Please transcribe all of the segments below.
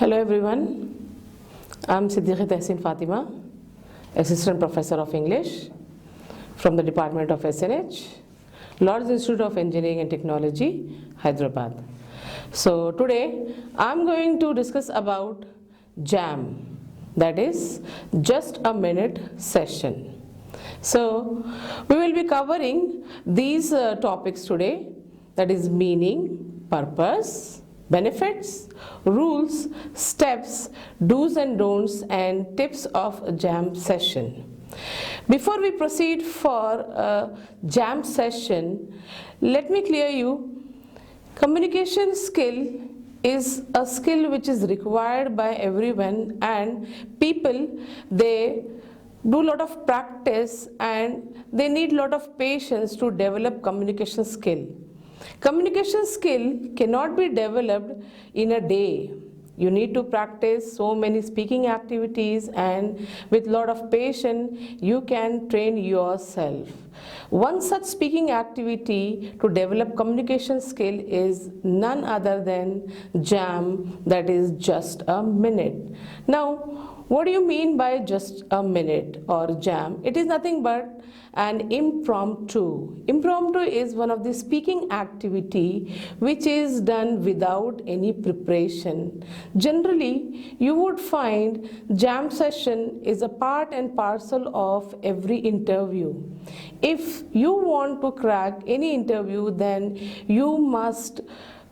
Hello everyone, I'm Siddiqui Tahseen Fatima, Assistant Professor of English from the Department of SNH, Lord's Institute of Engineering and Technology, Hyderabad. So today I'm going to discuss about JAM, that is just a minute session. So we will be covering these topics today, that is meaning, purpose, benefits, rules, steps, do's and don'ts, and tips of a jam session. Before we proceed for a jam session, let me clear you, communication skill is a skill which is required by everyone, and people, they do a lot of practice and they need a lot of patience to develop communication skill. Communication skill cannot be developed in a day. You need to practice so many speaking activities, and with lot of patience you can train yourself. One such speaking activity to develop communication skill is none other than JAM, that is just a minute. Now, what do you mean by just a minute or jam? It is nothing but an impromptu. Impromptu is one of the speaking activity which is done without any preparation. Generally, you would find jam session is a part and parcel of every interview. If you want to crack any interview, then you must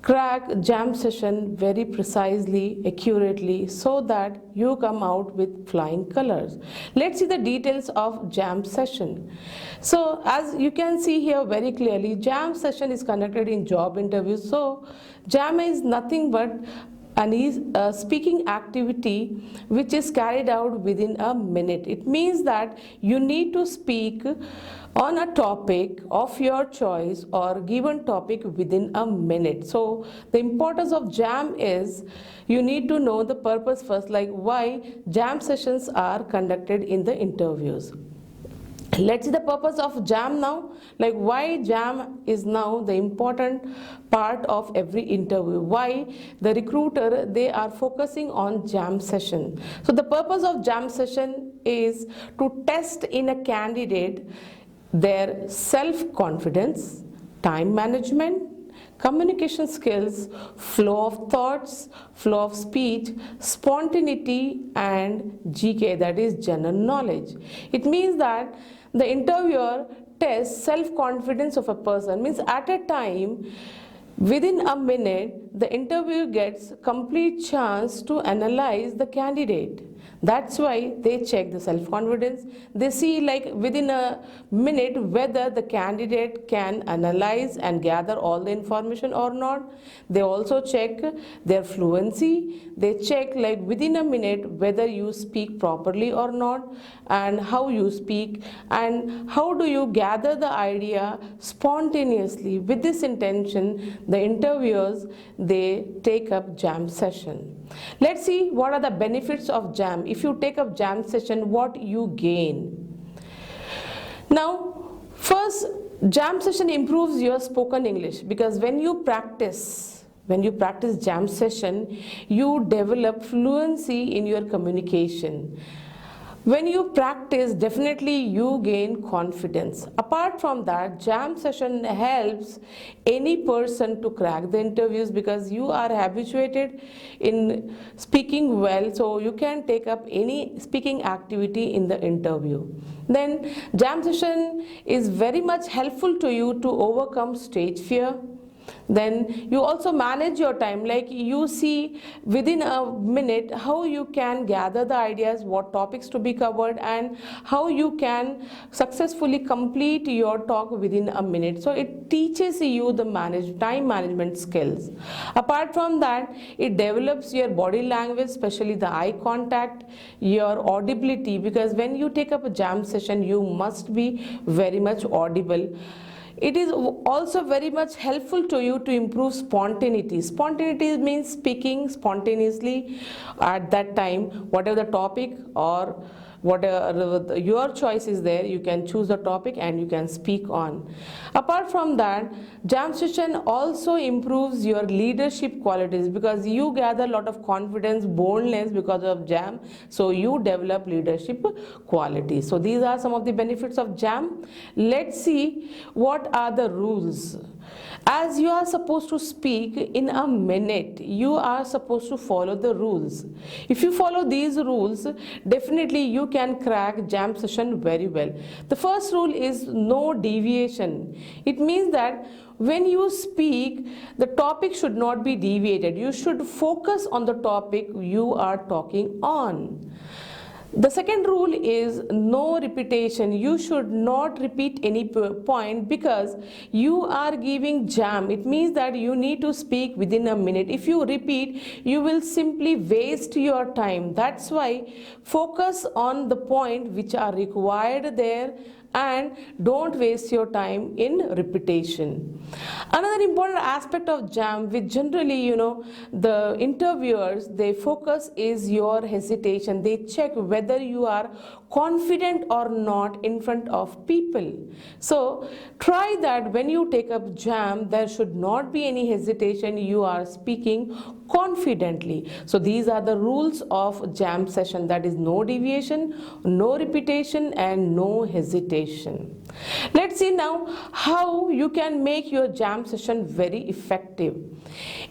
crack jam session very precisely, accurately, so that you come out with flying colors. Let's see the details of jam session. So as you can see here very clearly, jam session is conducted in job interviews. So jam is nothing but a speaking activity which is carried out within a minute. It means that you need to speak on a topic of your choice or given topic within a minute. So the importance of jam is you need to know the purpose first, like why jam sessions are conducted in the interviews. Let's see the purpose of jam now, like why jam is now the important part of every interview, why the recruiter, they are focusing on jam session. So the purpose of jam session is to test in a candidate their self-confidence, time management, communication skills, flow of thoughts, flow of speech, spontaneity, and GK, that is general knowledge. It means that the interviewer tests self-confidence of a person, means at a time, within a minute, the interviewer gets complete chance to analyze the candidate. That's why they check the self-confidence. They see like within a minute whether the candidate can analyze and gather all the information or not. They also check their fluency. They check like within a minute whether you speak properly or not, and how you speak, and how do you gather the idea spontaneously. With this intention, the interviewers, they take up jam session. Let's see what are the benefits of jam. If you take up jam session, what you gain. Now, first, jam session improves your spoken English, because when you practice jam session, you develop fluency in your communication. When you practice, definitely you gain confidence. Apart from that, jam session helps any person to crack the interviews, because you are habituated in speaking well, so you can take up any speaking activity in the interview. Then jam session is very much helpful to you to overcome stage fear. Then you also manage your time, like you see within a minute how you can gather the ideas, what topics to be covered, and how you can successfully complete your talk within a minute. So it teaches you the time management skills. Apart from that, it develops your body language, especially the eye contact, your audibility, because when you take up a jam session, you must be very much audible. It is also very much helpful to you to improve spontaneity. Spontaneity means speaking spontaneously at that time, whatever the topic or whatever your choice is there, you can choose the topic and you can speak on. Apart from that, jam session also improves your leadership qualities, because you gather a lot of confidence, boldness because of jam, so you develop leadership qualities. So these are some of the benefits of jam. Let's see what are the rules. As you are supposed to speak in a minute, you are supposed to follow the rules. If you follow these rules, definitely you can crack jam session very well. The first rule is no deviation. It means that when you speak, the topic should not be deviated. You should focus on the topic you are talking on. The second rule is no repetition. You should not repeat any point, because you are giving jam. It means that you need to speak within a minute. If you repeat, you will simply waste your time. That's why focus on the point which are required there, and don't waste your time in repetition. Another important aspect of jam, which generally the interviewers they focus, is your hesitation. They check whether you are confident or not in front of people. So try that when you take up jam, there should not be any hesitation. You are speaking confidently. So these are the rules of jam session, that is no deviation, no repetition, and no hesitation. Let's see now how you can make your jam session very effective.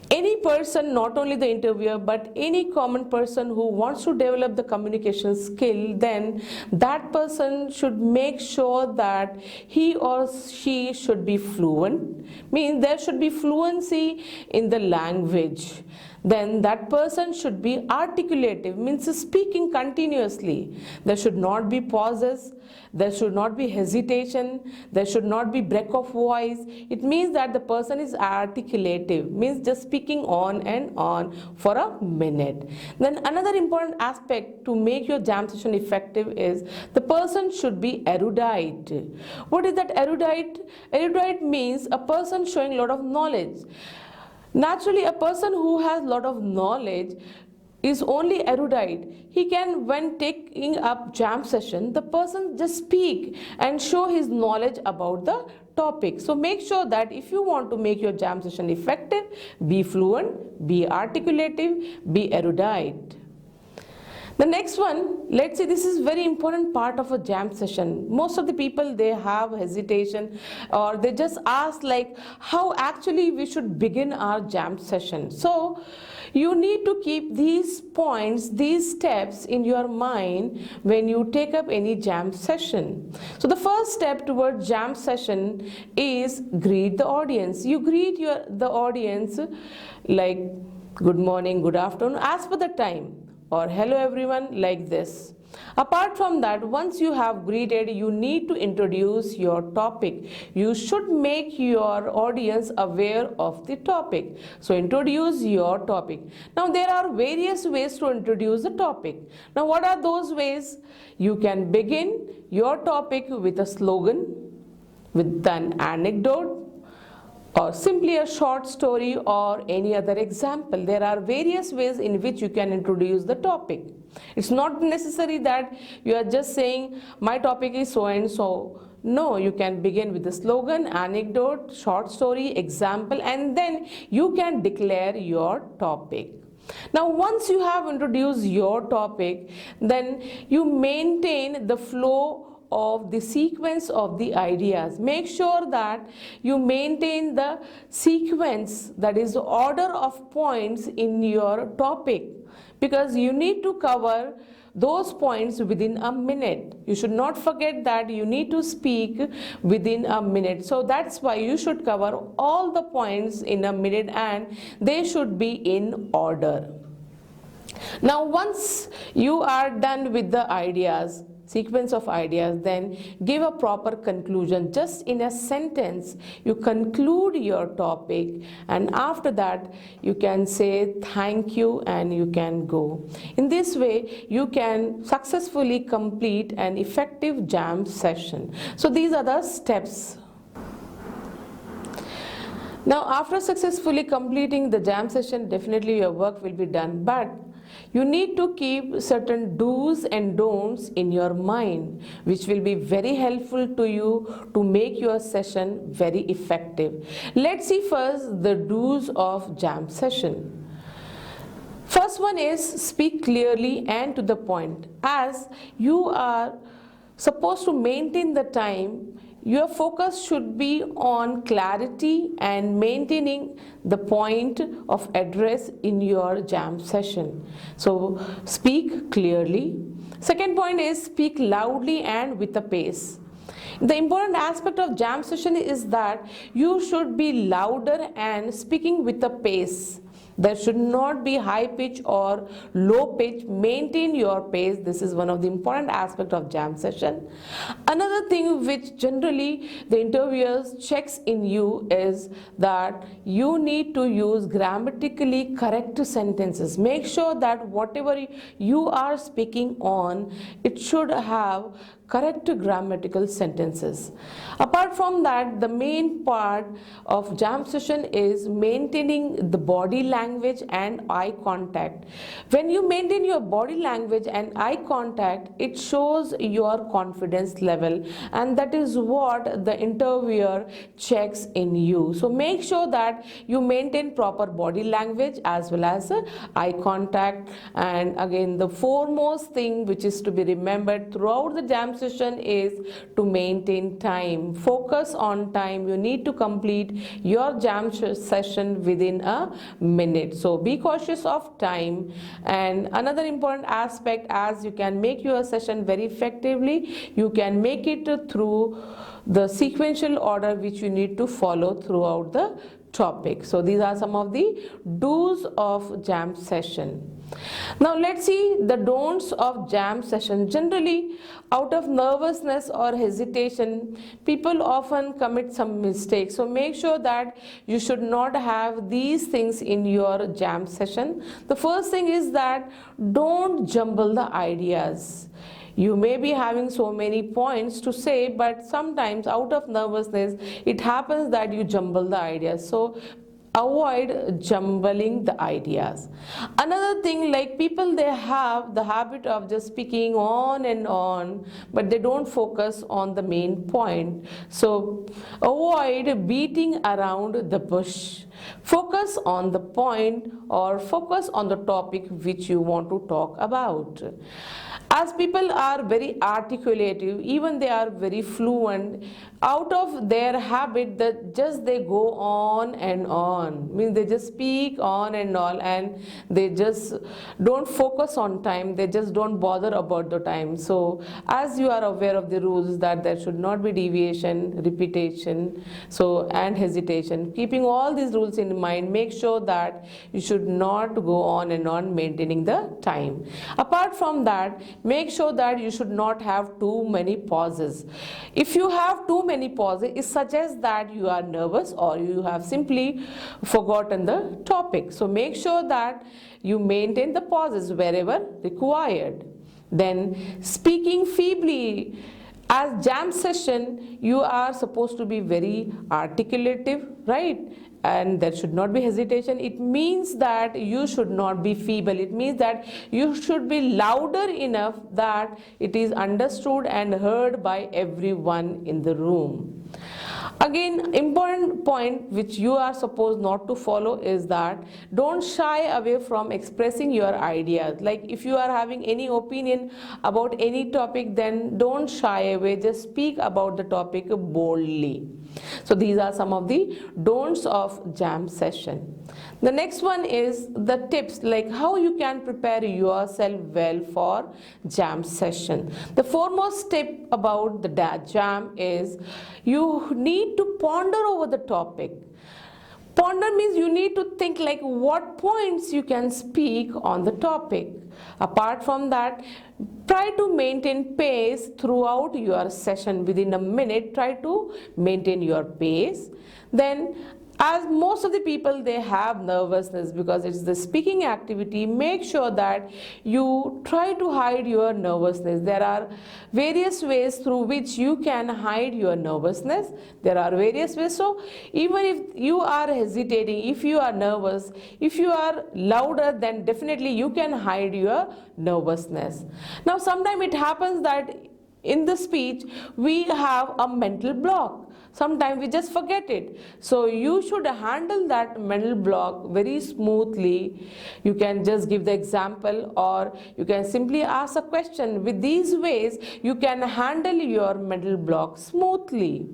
Any person, not only the interviewer, but any common person who wants to develop the communication skill, then that person should make sure that he or she should be fluent. Means there should be fluency in the language. Then that person should be articulative, means speaking continuously. There should not be pauses, there should not be hesitation, there should not be break of voice. It means that the person is articulative, means just speaking on and on for a minute. Then another important aspect to make your jam session effective is the person should be erudite. What is that erudite? Erudite means a person showing a lot of knowledge. Naturally, a person who has a lot of knowledge is only erudite. He can, when taking up jam session, the person just speak and show his knowledge about the topic. So make sure that if you want to make your jam session effective, be fluent, be articulative, be erudite. The next one, let's see, this is very important part of a jam session. Most of the people, they have hesitation, or they just ask like how actually we should begin our jam session. So you need to keep these points, these steps in your mind when you take up any jam session. So the first step towards jam session is greet the audience. You greet the audience like good morning, good afternoon, as per the time, or hello everyone, like this. Apart from that, once you have greeted, you need to introduce your topic. You should make your audience aware of the topic. So introduce your topic. Now there are various ways to introduce the topic. Now what are those ways? You can begin your topic with a slogan, with an anecdote, or simply a short story, or any other example. There are various ways in which you can introduce the topic. It's not necessary that you are just saying my topic is so and so. No, you can begin with the slogan, anecdote, short story, example, and then you can declare your topic. Now once you have introduced your topic, then you maintain the flow of the sequence of the ideas. Make sure that you maintain the sequence, that is the order of points in your topic, because you need to cover those points within a minute. You should not forget that you need to speak within a minute. So that's why you should cover all the points in a minute, and they should be in order. Now once you are done with the ideas, sequence of ideas, then give a proper conclusion. Just in a sentence, you conclude your topic, and after that you can say thank you and you can go. In this way, you can successfully complete an effective jam session. So these are the steps. Now after successfully completing the jam session, definitely your work will be done. But you need to keep certain do's and don'ts in your mind, which will be very helpful to you to make your session very effective. Let's see first the do's of jam session. First one is speak clearly and to the point. As you are supposed to maintain the time, your focus should be on clarity and maintaining the point of address in your jam session. So speak clearly. Second point is speak loudly and with a pace. The important aspect of jam session is that you should be louder and speaking with a pace. There should not be high pitch or low pitch. Maintain your pace. This is one of the important aspects of jam session. Another thing which generally the interviewers checks in you is that you need to use grammatically correct sentences. Make sure that whatever you are speaking on, it should have correct grammatical sentences. Apart from that, the main part of jam session is maintaining the body language and eye contact. When you maintain your body language and eye contact, it shows your confidence level, and that is what the interviewer checks in you. So make sure that you maintain proper body language as well as eye contact. And again, the foremost thing which is to be remembered throughout the jam session is to maintain time. Focus on time. You need to complete your jam session within a minute. So be cautious of time. And another important aspect, as you can make your session very effectively, you can make it through the sequential order which you need to follow throughout the topic. So these are some of the do's of jam session. Now let's see the don'ts of jam session. Generally, out of nervousness or hesitation, people often commit some mistakes. So make sure that you should not have these things in your jam session. The first thing is that don't jumble the ideas. You may be having so many points to say, but sometimes out of nervousness, it happens that you jumble the ideas. So avoid jumbling the ideas. Another thing, like people, they have the habit of just speaking on and on, but they don't focus on the main point. So avoid beating around the bush. Focus on the point or focus on the topic which you want to talk about. As people are very articulative, even they are very fluent, out of their habit that just they go on and on, means they just speak on and they just don't focus on time, they just don't bother about the time. So as you are aware of the rules that there should not be deviation, repetition, so and hesitation, keeping all these rules in mind, make sure that you should not go on and on maintaining the time. Apart from that, make sure that you should not have too many pauses. If you have too many pauses, it suggests that you are nervous or you have simply forgotten the topic. So make sure that you maintain the pauses wherever required. Then speaking feebly. As jam session, you are supposed to be very articulative, right? And there should not be hesitation. It means that you should not be feeble. It means that you should be louder enough that it is understood and heard by everyone in the room. Again, important point which you are supposed not to follow is that don't shy away from expressing your ideas. Like if you are having any opinion about any topic, then don't shy away, just speak about the topic boldly. So these are some of the don'ts of jam session. The next one is the tips, like how you can prepare yourself well for jam session. The foremost tip about the jam is you need to ponder over the topic. Ponder means you need to think like what points you can speak on the topic. Apart from that, try to maintain pace throughout your session. Within a minute, try to maintain your pace. Then as most of the people, they have nervousness because it's the speaking activity. Make sure that you try to hide your nervousness. There are various ways through which you can hide your nervousness. There are various ways. So even if you are hesitating, if you are nervous, if you are louder, then definitely you can hide your nervousness. Now sometimes it happens that in the speech we have a mental block. Sometimes we just forget it. So you should handle that mental block very smoothly. You can just give the example, or you can simply ask a question. With these ways, you can handle your mental block smoothly.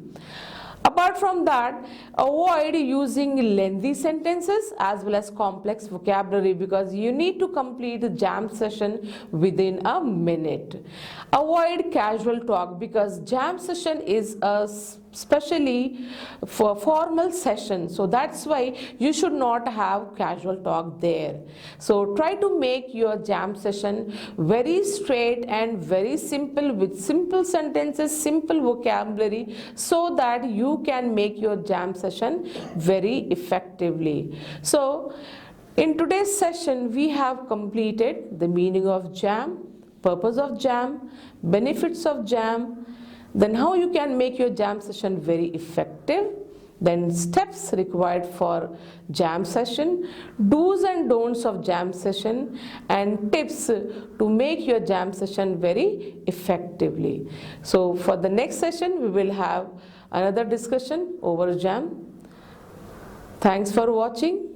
Apart from that, avoid using lengthy sentences as well as complex vocabulary, because you need to complete the jam session within a minute. Avoid casual talk, because jam session is a specially for formal session, so that's why you should not have casual talk there. So try to make your jam session very straight and very simple, with simple sentences, simple vocabulary, so that you can make your jam session very effectively. So in today's session we have completed the meaning of jam, purpose of jam, benefits of jam, then how you can make your jam session very effective, then steps required for jam session, do's and don'ts of jam session, and tips to make your jam session very effectively. So for the next session we will have another discussion over jam. Thanks for watching.